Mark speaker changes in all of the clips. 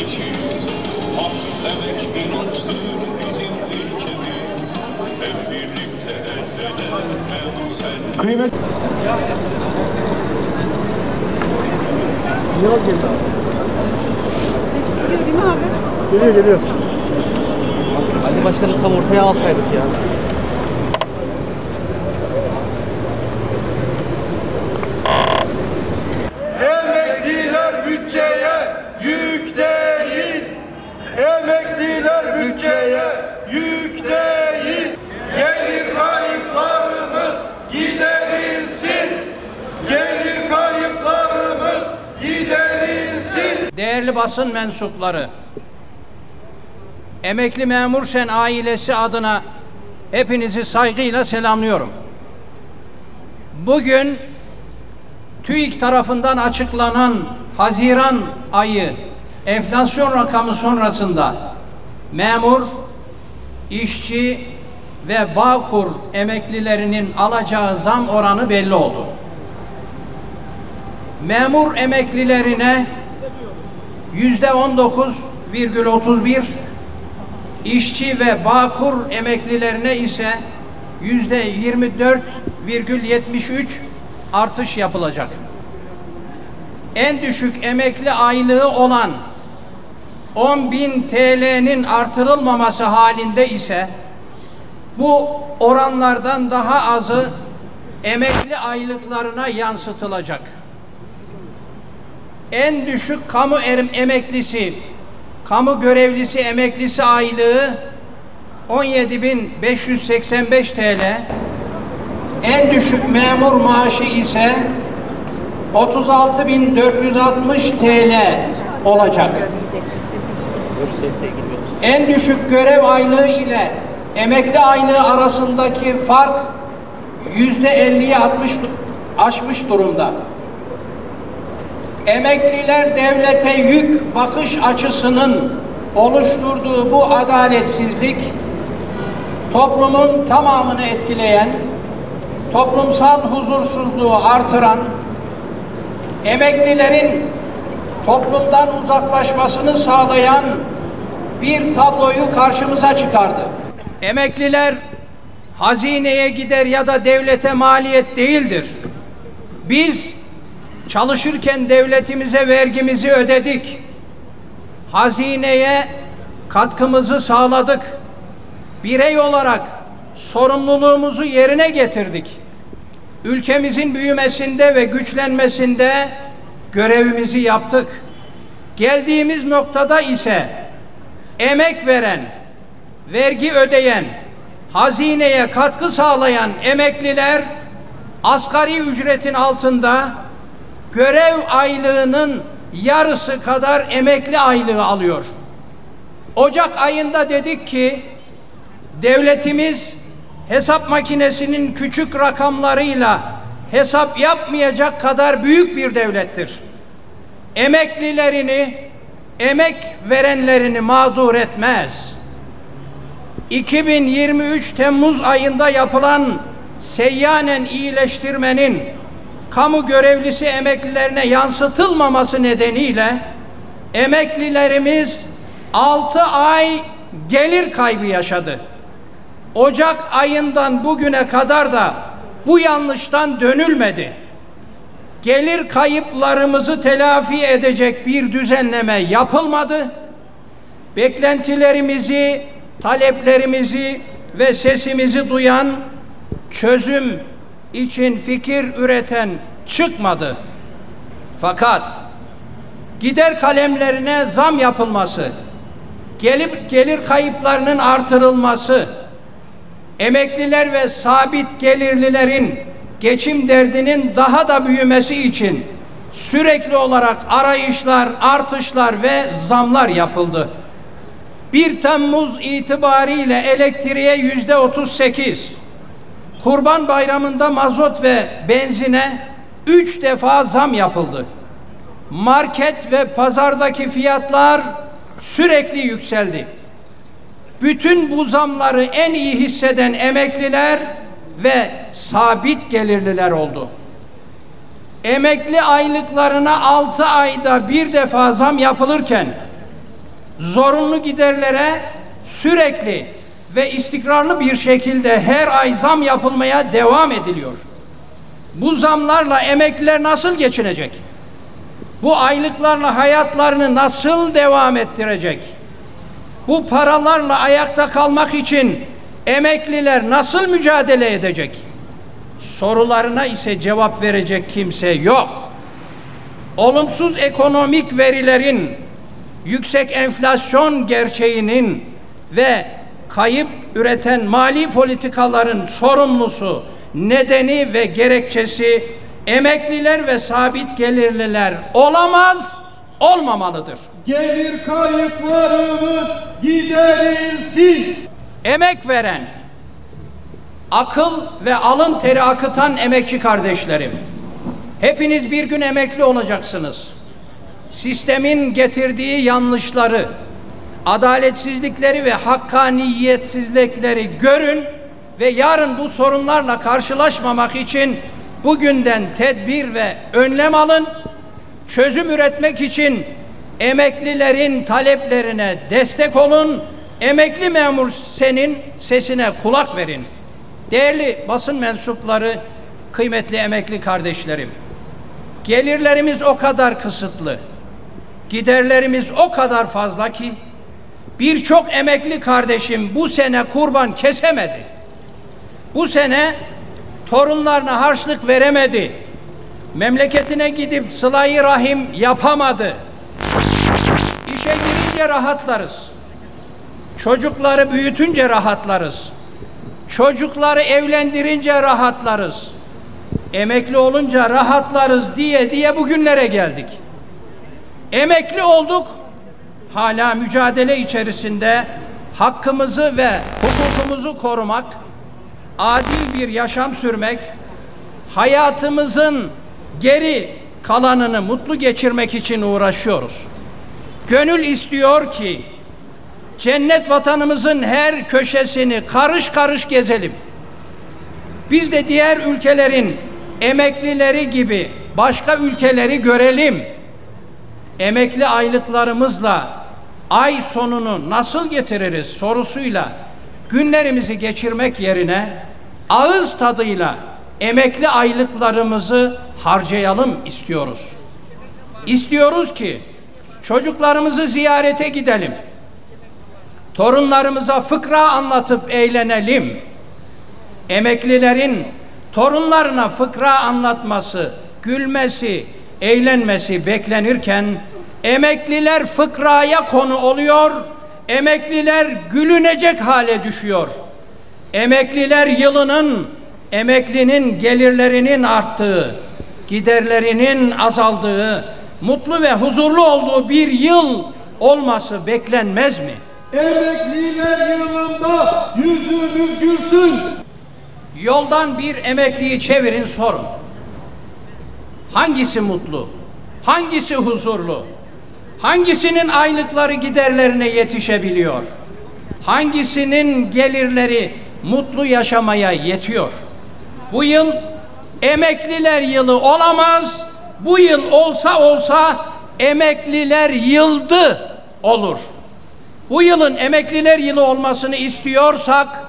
Speaker 1: işimiz. Hak, emek, inançtır bizim ülkemiz. Hep birlikte el ele, ben sen.
Speaker 2: Kıymet. Ne oldu geliyor?
Speaker 3: Geliyor değil mi abi?
Speaker 2: Geliyor.
Speaker 4: Ali Başkan'ı tam ortaya alsaydık ya.
Speaker 5: Emekliler bütçeye yük değil. Emekliler bütçeye yük değil. Gelir kayıplarımız giderilsin. Gelir kayıplarımız giderilsin.
Speaker 6: Değerli basın mensupları, Emekli Memur Sen ailesi adına hepinizi saygıyla selamlıyorum. Bugün TÜİK tarafından açıklanan Haziran ayı enflasyon rakamı sonrasında memur, işçi ve Bağkur emeklilerinin alacağı zam oranı belli oldu. Memur emeklilerine %19,31, işçi ve Bağkur emeklilerine ise %24,73 artış yapılacak. En düşük emekli aylığı olan 10.000 TL'nin artırılmaması halinde ise bu oranlardan daha azı emekli aylıklarına yansıtılacak. En düşük kamu emeklisi, kamu görevlisi emeklisi aylığı 17.585 TL, en düşük memur maaşı ise 36.460 TL olacak. En düşük görev aylığı ile emekli aylığı arasındaki fark %50'yi aşmış durumda. Emekliler devlete yük bakış açısının oluşturduğu bu adaletsizlik toplumun tamamını etkileyen, toplumsal huzursuzluğu artıran, emeklilerin toplumdan uzaklaşmasını sağlayan bir tabloyu karşımıza çıkardı. Emekliler hazineye gider ya da devlete maliyet değildir. Biz çalışırken devletimize vergimizi ödedik. Hazineye katkımızı sağladık. Birey olarak sorumluluğumuzu yerine getirdik. Ülkemizin büyümesinde ve güçlenmesinde görevimizi yaptık. Geldiğimiz noktada ise emek veren, vergi ödeyen, hazineye katkı sağlayan emekliler asgari ücretin altında görev aylığının yarısı kadar emekli aylığı alıyor. Ocak ayında dedik ki devletimiz hesap makinesinin küçük rakamlarıyla hesap yapmayacak kadar büyük bir devlettir. Emeklilerini, emek verenlerini mağdur etmez. 2023 Temmuz ayında yapılan seyyanen iyileştirmenin kamu görevlisi emeklilerine yansıtılmaması nedeniyle emeklilerimiz 6 ay gelir kaybı yaşadı. Ocak ayından bugüne kadar da bu yanlıştan dönülmedi. Gelir kayıplarımızı telafi edecek bir düzenleme yapılmadı. Beklentilerimizi, taleplerimizi ve sesimizi duyan, çözüm için fikir üreten çıkmadı. Fakat gider kalemlerine zam yapılması, gelir kayıplarının artırılması, emekliler ve sabit gelirlilerin geçim derdinin daha da büyümesi için sürekli olarak arayışlar, artışlar ve zamlar yapıldı. 1 Temmuz itibariyle elektriğe %38, Kurban Bayramı'nda mazot ve benzine 3 defa zam yapıldı. Market ve pazardaki fiyatlar sürekli yükseldi. Bütün bu zamları en iyi hisseden emekliler ve sabit gelirliler oldu. Emekli aylıklarına 6 ayda bir defa zam yapılırken zorunlu giderlere sürekli ve istikrarlı bir şekilde her ay zam yapılmaya devam ediliyor. Bu zamlarla emekliler nasıl geçinecek? Bu aylıklarla hayatlarını nasıl devam ettirecek? Bu paralarla ayakta kalmak için emekliler nasıl mücadele edecek? Sorularına ise cevap verecek kimse yok. Olumsuz ekonomik verilerin, yüksek enflasyon gerçeğinin ve kayıp üreten mali politikaların sorumlusu, nedeni ve gerekçesi emekliler ve sabit gelirliler olamaz, olmamalıdır.
Speaker 5: Gelir kayıplarımız giderilsin.
Speaker 6: Emek veren, akıl ve alın teri akıtan emekçi kardeşlerim, hepiniz bir gün emekli olacaksınız. Sistemin getirdiği yanlışları, adaletsizlikleri ve hakkaniyetsizlikleri görün ve yarın bu sorunlarla karşılaşmamak için bugünden tedbir ve önlem alın. Çözüm üretmek için emeklilerin taleplerine destek olun. Emekli memur senin sesine kulak verin. Değerli basın mensupları, kıymetli emekli kardeşlerim, gelirlerimiz o kadar kısıtlı, giderlerimiz o kadar fazla ki birçok emekli kardeşim bu sene kurban kesemedi. Bu sene torunlarına harçlık veremedi. Memleketine gidip sıla-i rahim yapamadı. İşe girince rahatlarız. Çocukları büyütünce rahatlarız. Çocukları evlendirince rahatlarız. Emekli olunca rahatlarız diye bugünlere geldik. Emekli olduk. Hala mücadele içerisinde hakkımızı ve hukukumuzu korumak, adil bir yaşam sürmek, hayatımızın geri kalanını mutlu geçirmek için uğraşıyoruz. Gönül istiyor ki cennet vatanımızın her köşesini karış karış gezelim. Biz de diğer ülkelerin emeklileri gibi başka ülkeleri görelim. Emekli aylıklarımızla ay sonunu nasıl getiririz sorusuyla günlerimizi geçirmek yerine ağız tadıyla emekli aylıklarımızı harcayalım istiyoruz. İstiyoruz ki çocuklarımızı ziyarete gidelim. Torunlarımıza fıkra anlatıp eğlenelim. Emeklilerin torunlarına fıkra anlatması, gülmesi, eğlenmesi beklenirken emekliler fıkraya konu oluyor, emekliler gülünecek hale düşüyor. Emekliler yılının, emeklinin gelirlerinin arttığı, giderlerinin azaldığı, mutlu ve huzurlu olduğu bir yıl olması beklenmez mi?
Speaker 5: Emekliler yılında yüzümüz gülsün.
Speaker 6: Yoldan bir emekliyi çevirin sorun. Hangisi mutlu? Hangisi huzurlu? Hangisinin aylıkları giderlerine yetişebiliyor? Hangisinin gelirleri mutlu yaşamaya yetiyor? Bu yıl emekliler yılı olamaz. Bu yıl olsa emekliler yıldı olur. Bu yılın emekliler yılı olmasını istiyorsak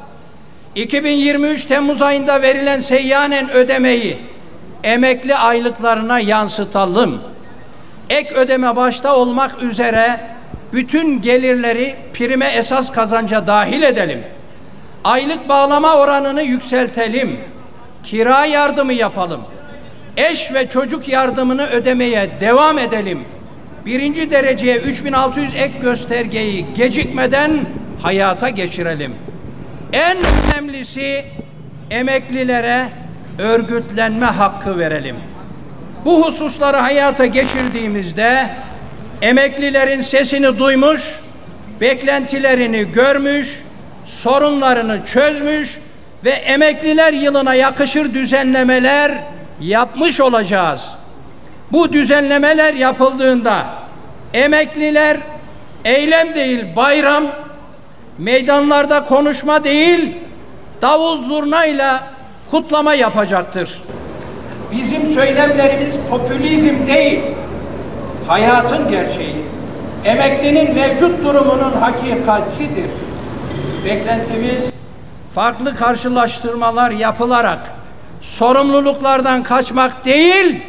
Speaker 6: 2023 Temmuz ayında verilen seyyanen ödemeyi emekli aylıklarına yansıtalım. Ek ödeme başta olmak üzere bütün gelirleri prime esas kazanca dahil edelim. Aylık bağlama oranını yükseltelim. Kira yardımı yapalım. Eş ve çocuk yardımını ödemeye devam edelim. Birinci dereceye 3600 ek göstergeyi gecikmeden hayata geçirelim. En önemlisi emeklilere örgütlenme hakkı verelim. Bu hususları hayata geçirdiğimizde emeklilerin sesini duymuş, beklentilerini görmüş, sorunlarını çözmüş ve emekliler yılına yakışır düzenlemeler yapmış olacağız. Bu düzenlemeler yapıldığında emekliler eylem değil bayram, meydanlarda konuşma değil davul zurnayla kutlama yapacaktır. Bizim söylemlerimiz popülizm değil, hayatın gerçeği. emeklinin mevcut durumunun hakikatidir. Beklentimiz farklı karşılaştırmalar yapılarak sorumluluklardan kaçmak değil,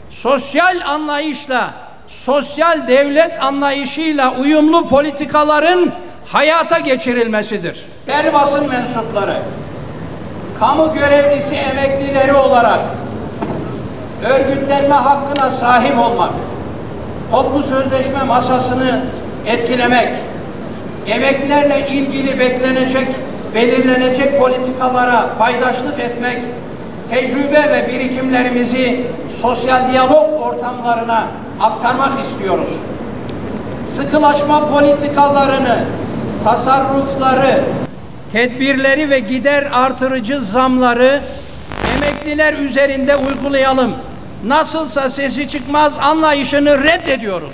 Speaker 6: sosyal anlayışla, sosyal devlet anlayışıyla uyumlu politikaların hayata geçirilmesidir. Değerli basın mensupları, kamu görevlisi emeklileri olarak örgütlenme hakkına sahip olmak, toplu sözleşme masasını etkilemek, emeklilerle ilgili belirlenecek politikalara paydaşlık etmek, tecrübe ve birikimlerimizi sosyal diyalog ortamlarına aktarmak istiyoruz. Sıkılaşma politikalarını, tasarrufları, tedbirleri ve gider artırıcı zamları emekliler üzerinde uygulayalım. Nasılsa sesi çıkmaz anlayışını reddediyoruz.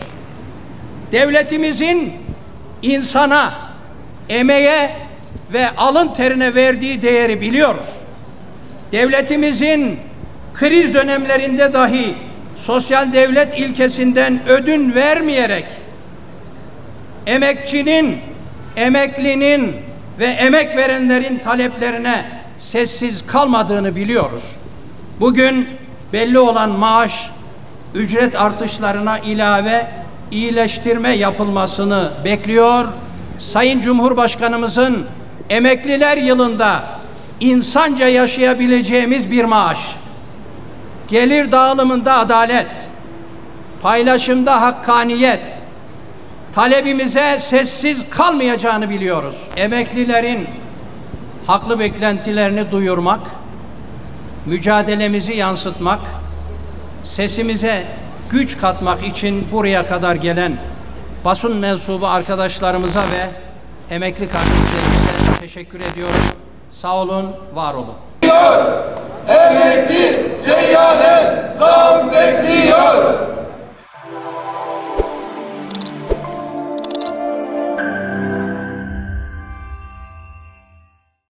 Speaker 6: Devletimizin insana, emeğe ve alın terine verdiği değeri biliyoruz. Devletimizin kriz dönemlerinde dahi sosyal devlet ilkesinden ödün vermeyerek emekçinin, emeklinin ve emek verenlerin taleplerine sessiz kalmadığını biliyoruz. Bugün belli olan maaş, ücret artışlarına ilave iyileştirme yapılmasını bekliyor. Sayın Cumhurbaşkanımızın emekliler yılında insanca yaşayabileceğimiz bir maaş, gelir dağılımında adalet, paylaşımda hakkaniyet, talebimize sessiz kalmayacağını biliyoruz. Emeklilerin haklı beklentilerini duyurmak, mücadelemizi yansıtmak, sesimize güç katmak için buraya kadar gelen basın mensubu arkadaşlarımıza ve emekli kardeşlerimize teşekkür ediyorum. Sağ olun, var olun.
Speaker 5: Emekli seyyare zam